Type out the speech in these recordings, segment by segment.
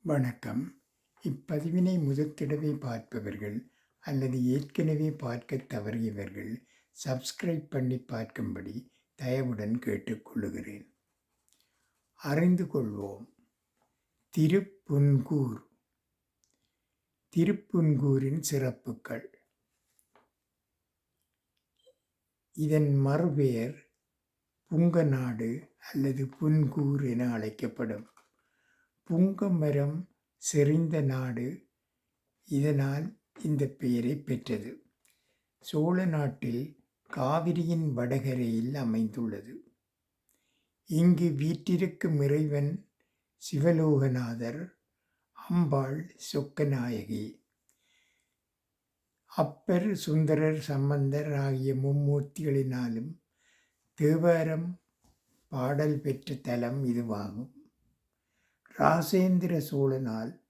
வணக்கம். இப்பதிவினை முதற்தடவை பார்ப்பவர்கள் அல்லது ஏற்கனவே பார்க்கத் தவறியவர்கள் சப்ஸ்கிரைப் பண்ணி பார்க்கும்படி தயவுடன் கேட்டுக்கொள்ளுகிறேன். அறிந்து கொள்வோம். திருப்புன்கூர். திருப்புன்கூரின் சிறப்புகள். இதன் மறுபெயர் புங்கநாடு அல்லது புன்கூர் என அழைக்கப்படும். புங்க மரம் செறிந்த நாடு, இதனால் இந்த பெயரை பெற்றது. சோழ நாட்டில் காவிரியின் வடகரையில் அமைந்துள்ளது. இங்கு வீற்றிருக்கும் இறைவன் சிவலோகநாதர், அம்பாள் சொக்கநாயகி. அப்பர், சுந்தரர், சம்பந்தர் ஆகிய மும்மூர்த்திகளினாலும் தேவாரம் பாடல் பெற்ற தலம் இதுவாகும். இராசேந்திர சோழனால்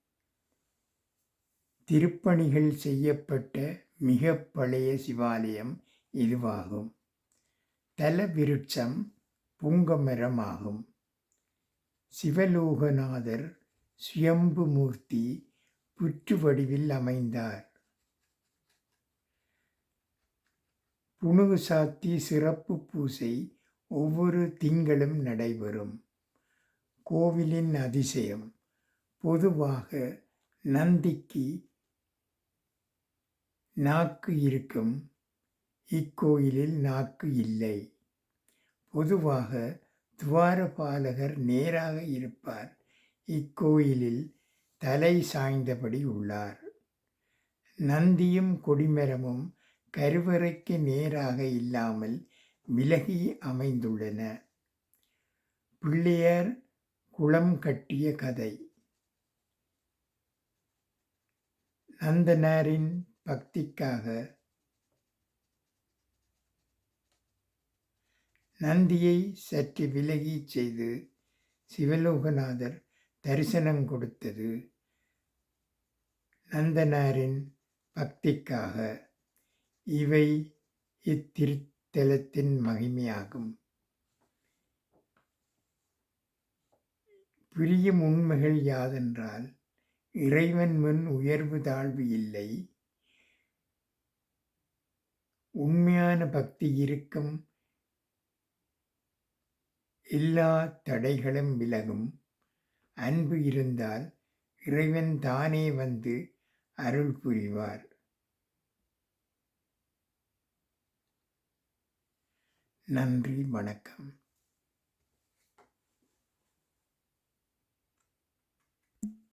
திருப்பணிகள் செய்யப்பட்ட மிக பழைய சிவாலயம் இதுவாகும். தல விருட்சம் புங்கமரம் ஆகும். சிவலோகநாதர் சுயம்பு மூர்த்தி புற்று வடிவில் அமைந்தார். புனுகு சாத்தி சிறப்பு பூசை ஒவ்வொரு திங்களும் நடைபெறும். கோவிலின் அதிசயம். பொதுவாக நந்திக்கு நாக்கு இருக்கும், இக்கோயிலில் நாக்கு இல்லை. பொதுவாக துவாரபாலகர் நேராக இருப்பார், இக்கோயிலில் தலை சாய்ந்தபடி உள்ளார். நந்தியும் கொடிமரமும் கருவறைக்கு நேராக இல்லாமல் விலகி அமைந்துள்ளன. பிள்ளையார் குளம் கட்டிய கதை. நந்தனாரின் பக்திக்காக நந்தியை சற்று விலகி செய்து சிவலோகநாதர் தரிசனம் கொடுத்தது நந்தனாரின் பக்திக்காக. இவை இத்திருத்தலத்தின் மகிமையாகும். புரியும் உண்மைகள் யாதென்றால், இறைவன் முன் உயர்வு தாழ்வு இல்லை. உண்மையான பக்தி இருக்கும், எல்லா தடைகளும் விலகும். அன்பு இருந்தால் இறைவன் தானே வந்து அருள் புரிவார். நன்றி, வணக்கம்.